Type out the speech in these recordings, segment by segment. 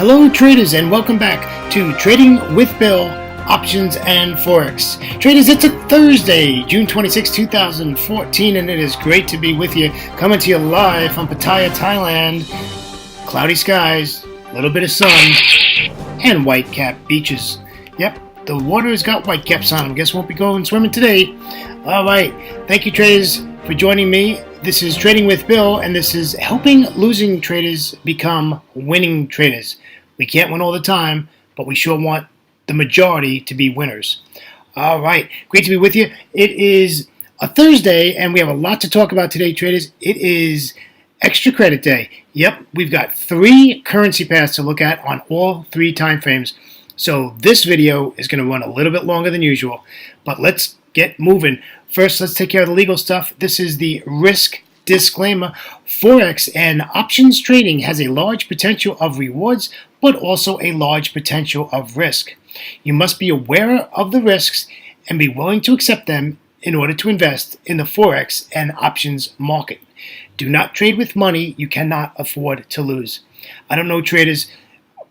Hello traders, and welcome back to Trading with Bill, Options and Forex. Traders, it's a Thursday, June 26, 2014, and it is great to be with you, coming to you live from Pattaya, Thailand. Cloudy skies, a little bit of sun, and white-capped beaches. Yep, the water has got white-caps on them. Guess won't be going swimming today. All right, thank you traders for joining me. This is Trading with Bill, and this is helping losing traders become winning traders. We can't win all the time, but we sure want the majority to be winners. All right, great to be with you. It is a Thursday, and we have a lot to talk about today, traders. It is Extra Credit Day. Yep, we've got 3 currency pairs to look at on all 3 time frames. So this video is going to run a little bit longer than usual, but let's get moving. First, let's take care of the legal stuff. This is the risk disclaimer. Forex and options trading has a large potential of rewards, but also a large potential of risk. You must be aware of the risks and be willing to accept them in order to invest in the Forex and options market. Do not trade with money you cannot afford to lose. I don't know, traders.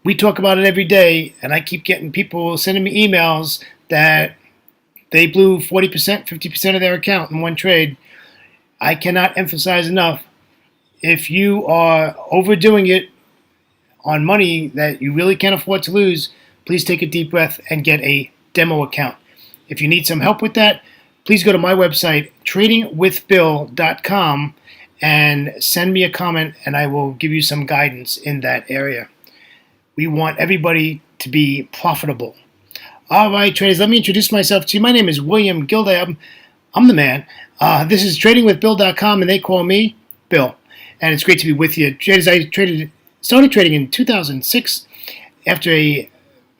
We talk about it every day, and I keep getting people sending me emails that they blew 40%, 50% of their account in one trade. I cannot emphasize enough, if you are overdoing it on money that you really can't afford to lose, please take a deep breath and get a demo account. If you need some help with that, please go to my website, tradingwithbill.com, and send me a comment, and I will give you some guidance in that area. We want everybody to be profitable. All right, traders, let me introduce myself to you. My name is William Gilday. I'm the man. This is tradingwithbill.com, and they call me Bill. And it's great to be with you. Traders, I started trading in 2006 after a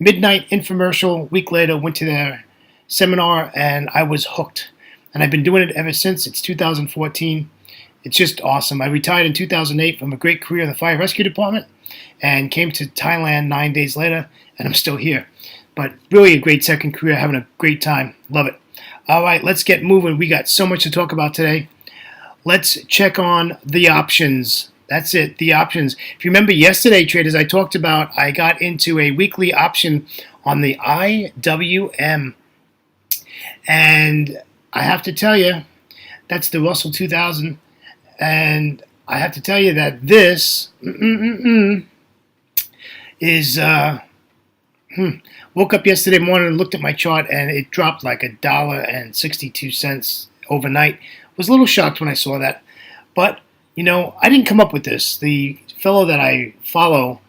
midnight infomercial. A week later, went to their seminar, and I was hooked. And I've been doing it ever since. It's 2014. It's just awesome. I retired in 2008 from a great career in the fire rescue department and came to Thailand 9 days later, and I'm still here. But really a great second career, having a great time. Love it. All right, let's get moving. We got so much to talk about today. Let's check on the options. That's it, the options. If you remember yesterday, traders, I talked about I got into a weekly option on the IWM. And I have to tell you, that's the Russell 2000. And I have to tell you that this is... Woke up yesterday morning and looked at my chart, and it dropped like $1.62 overnight. Was a little shocked when I saw that. But, you know, I didn't come up with this. The fellow that I follow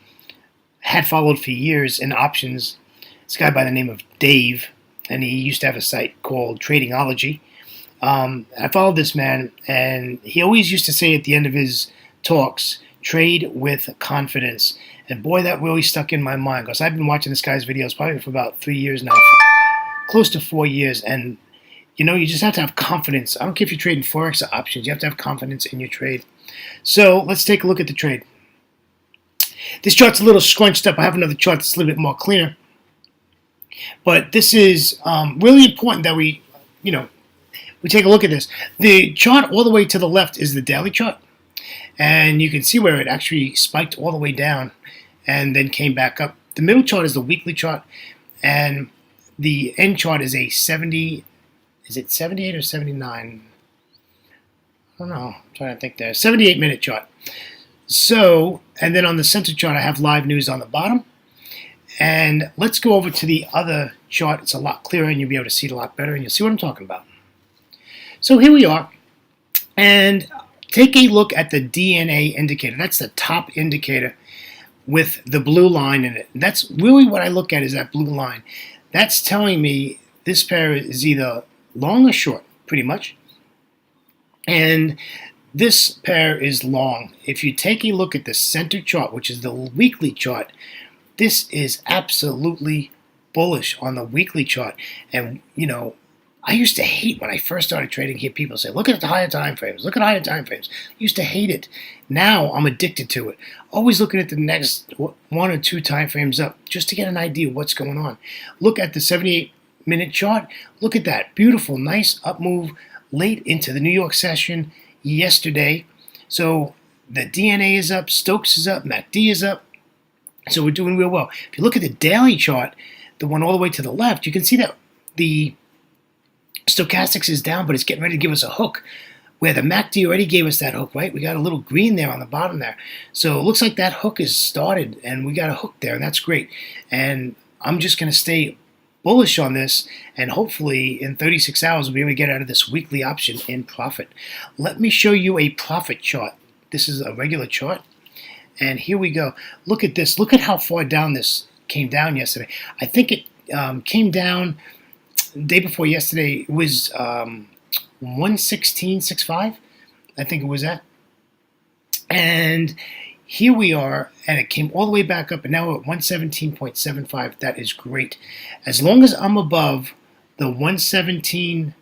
had followed for years in options. This guy by the name of Dave, and he used to have a site called Tradingology. I followed this man, and he always used to say at the end of his talks, trade with confidence. And boy, that really stuck in my mind, because I've been watching this guy's videos probably for about 3 years now, close to 4 years. And, you know, you just have to have confidence. I don't care if you're trading Forex or options. You have to have confidence in your trade. So let's take a look at the trade. This chart's a little scrunched up. I have another chart that's a little bit more cleaner. But this is really important that we take a look at this. The chart all the way to the left is the daily chart. And you can see where it actually spiked all the way down and then came back up. The middle chart is the weekly chart, and the end chart is a 70, is it 78 or 79? I don't know, I'm trying to think there. 78-minute chart. So, and then on the center chart, I have live news on the bottom. And let's go over to the other chart. It's a lot clearer, and you'll be able to see it a lot better, and you'll see what I'm talking about. So here we are, and take a look at the DNA indicator. That's the top indicator with the blue line in it. And that's really what I look at, is that blue line. That's telling me this pair is either long or short, pretty much. And this pair is long. If you take a look at the center chart, which is the weekly chart, this is absolutely bullish on the weekly chart. And, you know, I used to hate when I first started trading, hear people say, look at the higher time frames, look at higher time frames. I used to hate it. Now I'm addicted to it. Always looking at the next 1 or 2 time frames up just to get an idea of what's going on. Look at the 78-minute chart. Look at that. Beautiful, nice up move late into the New York session yesterday. So the DNA is up, Stokes is up, MACD is up. So we're doing real well. If you look at the daily chart, the one all the way to the left, you can see that the stochastics is down, but it's getting ready to give us a hook, where the MACD already gave us that hook, right? We got a little green there on the bottom there. So it looks like that hook is started, and we got a hook there, and that's great. And I'm just going to stay bullish on this, and hopefully in 36 hours we'll be able to get out of this weekly option in profit. Let me show you a profit chart. This is a regular chart, and here we go. Look at this. Look at how far down this came down yesterday. I think it came down the day before yesterday. It was 116.65, I think it was that. And here we are, and it came all the way back up, and now we're at 117.75. That is great. As long as I'm above the 117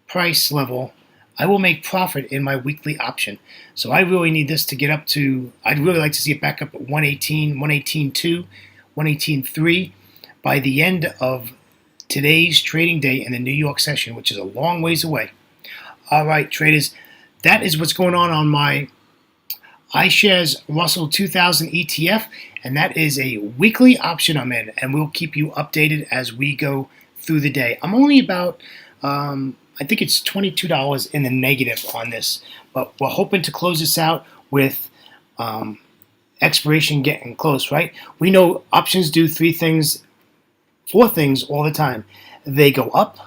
price level, I will make profit in my weekly option. So I really need this to get up to, I'd really like to see it back up at 118, 118.2, 118.3 by the end of today's trading day in the New York session, which is a long ways away. All right, traders, that is what's going on my iShares Russell 2000 ETF, and that is a weekly option I'm in, and we'll keep you updated as we go through the day. I'm only about, I think it's $22 in the negative on this, but we're hoping to close this out with expiration getting close, right? We know options do four things all the time. They go up,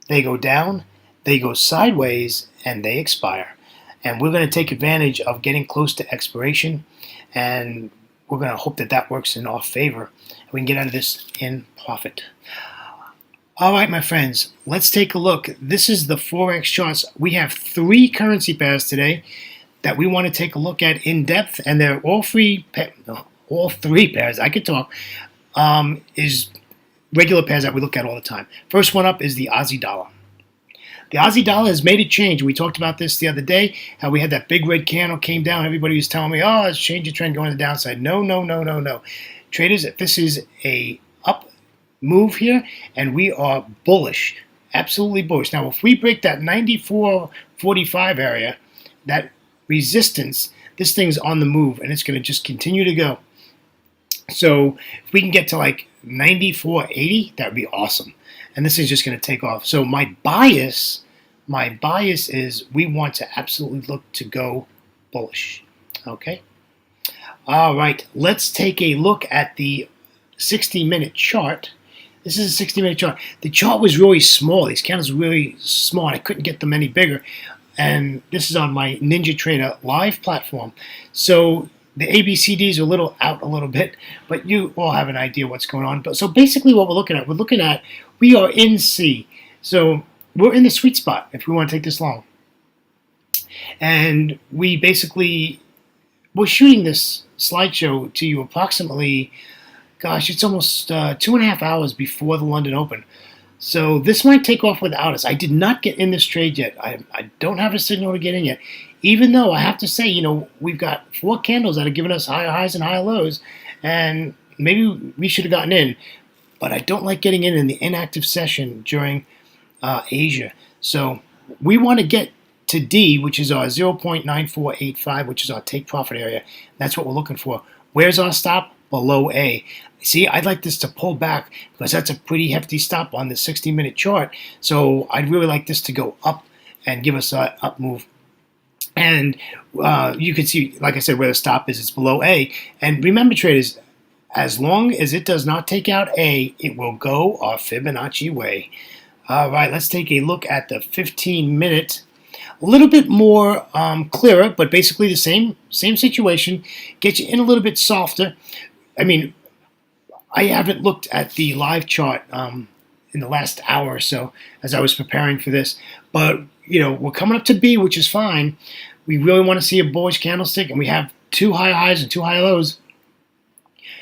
they go down, they go sideways, and they expire. And we're going to take advantage of getting close to expiration, and we're going to hope that that works in our favor, and we can get out of this in profit. All right, my friends, let's take a look. This is the Forex charts. We have 3 currency pairs today that we want to take a look at in depth, and they're all three pairs, I could talk, is regular pairs that we look at all the time. First one up is the Aussie dollar. The Aussie dollar has made a change. We talked about this the other day, how we had that big red candle came down. Everybody was telling me, oh, it's changed the trend going to the downside. No, no, no, no, no. Traders, this is a up move here, and we are bullish, absolutely bullish. Now, if we break that 94.45 area, that resistance, this thing's on the move, and it's going to just continue to go. So if we can get to like 94.80, that would be awesome. And this is just going to take off. So my bias is we want to absolutely look to go bullish. Okay? All right. Let's take a look at the 60-minute chart. This is a 60-minute chart. The chart was really small. These candles were really small. I couldn't get them any bigger. And this is on my Ninja Trader live platform. So the ABCDs are a little bit, but you all have an idea what's going on. But so basically what we're looking at, we are in C. So we're in the sweet spot if we want to take this long. And we're shooting this slideshow to you approximately, gosh, it's almost 2.5 hours before the London Open. So this might take off without us. I did not get in this trade yet. I don't have a signal to get in yet. Even though I have to say, we've got 4 candles that are giving us higher highs and higher lows, and maybe we should have gotten in. But I don't like getting in the inactive session during Asia. So we want to get to D, which is our 0.9485, which is our take profit area. That's what we're looking for. Where's our stop? Below A. See, I'd like this to pull back because that's a pretty hefty stop on the 60-minute chart. So I'd really like this to go up and give us an up move. And you can see, like I said, where the stop is. It's below A. And remember, traders, as long as it does not take out A, it will go our Fibonacci way. All right, let's take a look at the 15-minute. A little bit more clearer, but basically the same situation. Get you in a little bit softer. I mean, I haven't looked at the live chart in the last hour or so as I was preparing for this. But, we're coming up to B, which is fine. We really want to see a bullish candlestick, and we have 2 high highs and 2 high lows.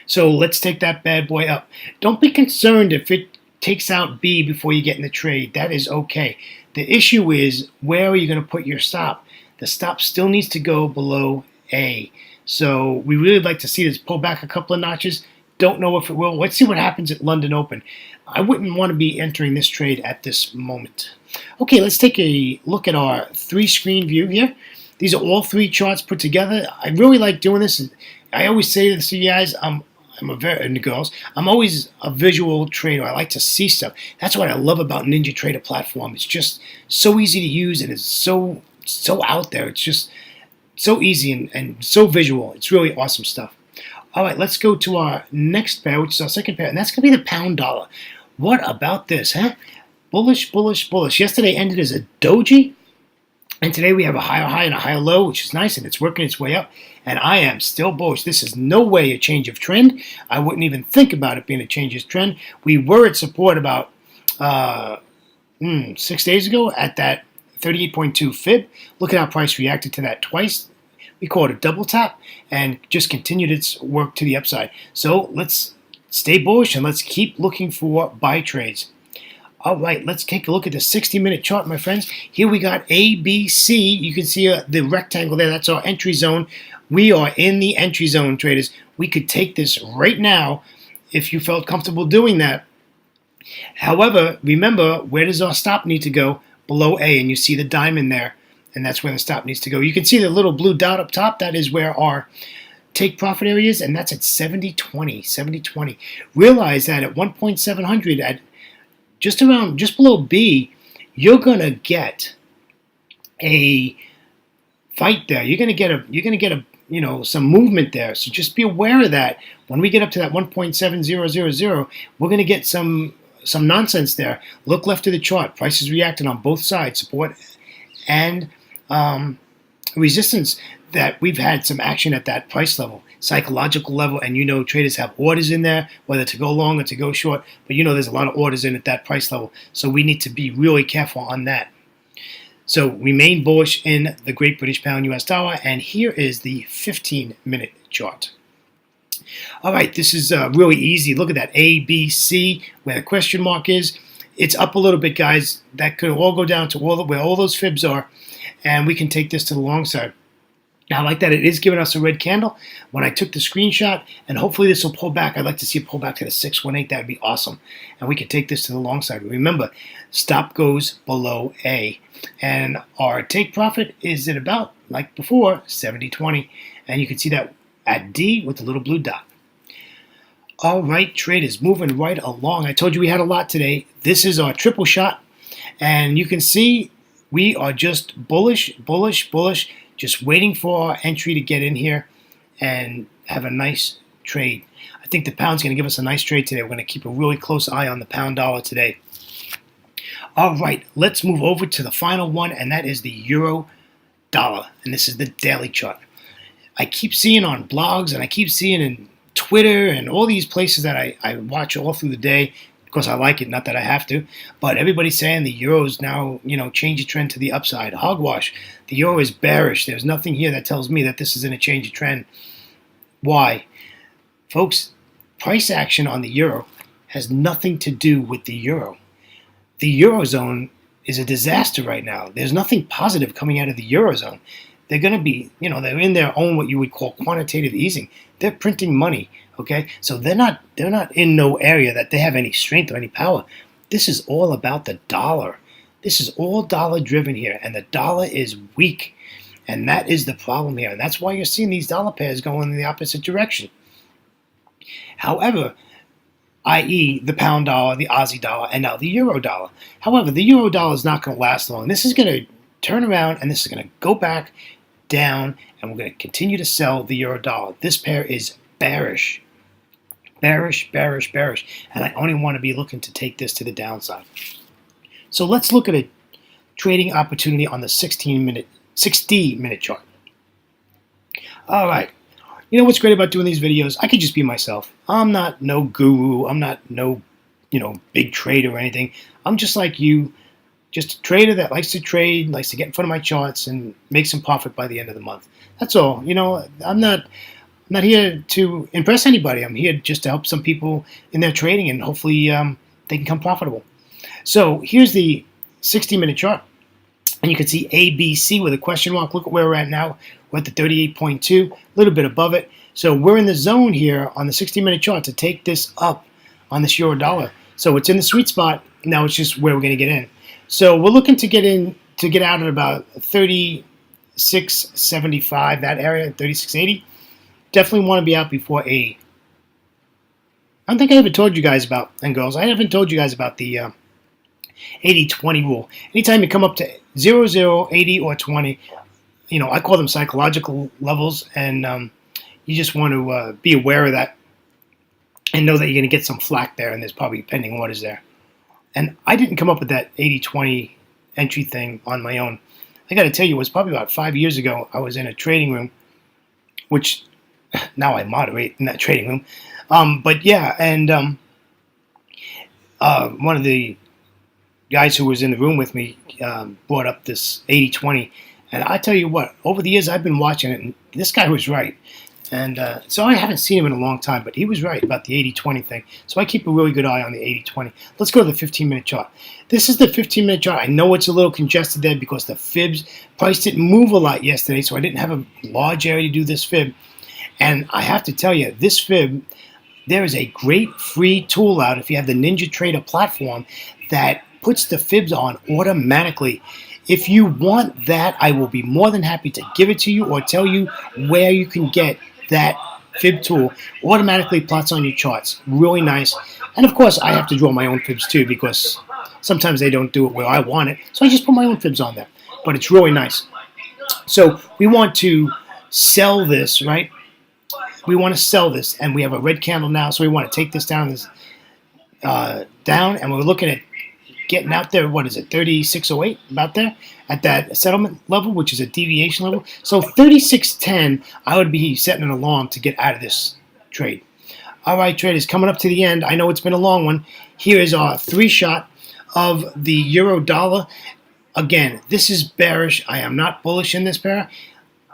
So let's take that bad boy up. Don't be concerned if it takes out B before you get in the trade. That is okay. The issue is, where are you going to put your stop? The stop still needs to go below A. So we really like to see this pull back a couple of notches. Don't know if it will. Let's see what happens at London Open. I wouldn't want to be entering this trade at this moment. Okay, let's take a look at our 3-screen view here. These are all 3 charts put together. I really like doing this. I always say this to you guys, I'm and the girls, I'm always a visual trader. I like to see stuff. That's what I love about Ninja Trader platform. It's just so easy to use, and it's so out there. It's just so easy and so visual. It's really awesome stuff. All right, let's go to our next pair, which is our second pair, and that's going to be the pound dollar. What about this, huh? Bullish, bullish, bullish. Yesterday ended as a doji, and today we have a higher high and a higher low, which is nice, and it's working its way up. And I am still bullish. This is no way a change of trend. I wouldn't even think about it being a change of trend. We were at support about 6 days ago at that 38.2 fib. Look at how price reacted to that twice. We call it a double tap and just continued its work to the upside. So let's stay bullish and let's keep looking for buy trades. All right, let's take a look at the 60-minute chart, my friends. Here we got ABC. You can see the rectangle there. That's our entry zone. We are in the entry zone, traders. We could take this right now if you felt comfortable doing that. However, remember, where does our stop need to go? Below A, and you see the diamond there, and that's where the stop needs to go. You can see the little blue dot up top. That is where our take profit area is, and that's at 70.20, 70.20. Realize that at 1.700, at just below B, you're gonna get a fight there. You're gonna get a some movement there. So just be aware of that. When we get up to that 1.7000, we're gonna get some nonsense there. Look left of the chart. Price is reacting on both sides, support and resistance. That we've had some action at that price level, psychological level, and traders have orders in there, whether to go long or to go short, but there's a lot of orders in at that price level, so we need to be really careful on that. So remain bullish in the Great British Pound US dollar, and here is the 15-minute chart. All right, this is really easy. Look at that ABC, where the question mark is. It's up a little bit, guys. That could all go down to where all those fibs are, and we can take this to the long side. Now, I like that it is giving us a red candle. When I took the screenshot, and hopefully this will pull back. I'd like to see it pull back to the 618. That would be awesome. And we can take this to the long side. Remember, stop goes below A. And our take profit is at about, like before, 70.20. And you can see that at D with the little blue dot. All right, traders, moving right along. I told you we had a lot today. This is our triple shot. And you can see we are just bullish, bullish, bullish. Just waiting for our entry to get in here and have a nice trade. I think the pound's going to give us a nice trade today. We're going to keep a really close eye on the pound dollar today. All right, let's move over to the final one, and that is the euro dollar. And this is the daily chart. I keep seeing on blogs, and I keep seeing in Twitter and all these places that I watch all through the day, because I like it, not that I have to, but everybody's saying the euro's now, change a trend to the upside. Hogwash. The euro is bearish. There's nothing here that tells me that this is in a change of trend. Why? Folks, price action on the euro has nothing to do with the euro. The eurozone is a disaster right now. There's nothing positive coming out of the eurozone. They're going to be, they're in their own what you would call quantitative easing. They're printing money. Okay, so they're not in no area that they have any strength or any power. This is all about the dollar. This is all dollar driven here, and the dollar is weak, and that is the problem here, and that's why you're seeing these dollar pairs going in the opposite direction. However, i.e. the pound dollar, the Aussie dollar, and now the euro dollar. However, the euro dollar is not going to last long. This is going to turn around, and this is going to go back down, and we're going to continue to sell the euro dollar. This pair is bearish. Bearish, bearish, bearish. And I only want to be looking to take this to the downside. So let's look at a trading opportunity on the 60-minute chart. All right. You know what's great about doing these videos? I could just be myself. I'm not no guru. I'm not no, big trader or anything. I'm just like you, just a trader that likes to trade, likes to get in front of my charts and make some profit by the end of the month. That's all. I'm not here to impress anybody. I'm here just to help some people in their trading, and hopefully they can become profitable. So here's the 60-minute chart, and you can see ABC with a question mark. Look at where we're at now. We're at the 38.2, a little bit above it. So we're in the zone here on the 60-minute chart to take this up on this euro dollar. So it's in the sweet spot. Now it's just where we're going to get in. So we're looking to get out at about 36.75, that area, 36.80. Definitely want to be out before a I don't think I ever told you guys about, and girls, I haven't told you guys about the 80-20 rule. Anytime you come up to 0, 0, 80, or 20, I call them psychological levels, and you just want to be aware of that and know that you're going to get some flack there, and there's probably pending orders there. And I didn't come up with that 80-20 entry thing on my own. I got to tell you, it was probably about 5 years ago. I was in a trading room, which now I moderate in that trading room. But yeah, and one of the guys who was in the room with me brought up this 80-20. And I tell you what, over the years I've been watching it, and this guy was right. And so I haven't seen him in a long time, but he was right about the 80-20 thing. So I keep a really good eye on the 80-20. Let's go to the 15-minute chart. This is the 15-minute chart. I know it's a little congested there because the fibs price didn't move a lot yesterday, so I didn't have a large area to do this fib. And I have to tell you, this fib, there is a great free tool out if you have the Ninja Trader platform that puts the fibs on automatically. If you want that, I will be more than happy to give it to you or tell you where you can get that fib tool. Automatically plots on your charts. Really nice. And of course, I have to draw my own fibs too because sometimes they don't do it where I want it. So I just put my own fibs on there. But it's really nice. So we want to sell this, right? We want to sell this, and we have a red candle now, so we want to take this down, and we're looking at getting out there. What is it, 3608, about there at that settlement level, which is a deviation level. So 3610, I would be setting an alarm to get out of this trade. All right, traders, coming up to the end. I know it's been a long one. Here is our 3-shot of the euro dollar. Again, this is bearish. I am not bullish in this pair.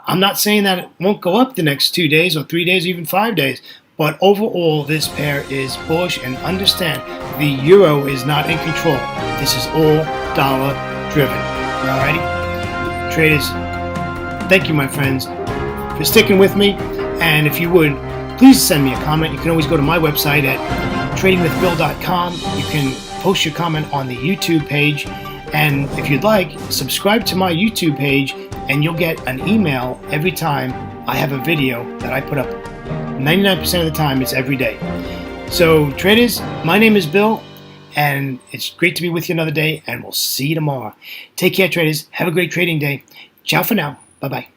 I'm not saying that it won't go up the next 2 days or 3 days or even 5 days, but overall this pair is bullish, and understand the euro is not in control. This is all dollar driven. Alrighty? Traders, thank you, my friends, for sticking with me, and if you would, please send me a comment. You can always go to my website at tradingwithbill.com. You can post your comment on the YouTube page, and if you'd like, subscribe to my YouTube page, and you'll get an email every time I have a video that I put up. 99% of the time, it's every day. So, traders, my name is Bill, and it's great to be with you another day, and we'll see you tomorrow. Take care, traders. Have a great trading day. Ciao for now. Bye-bye.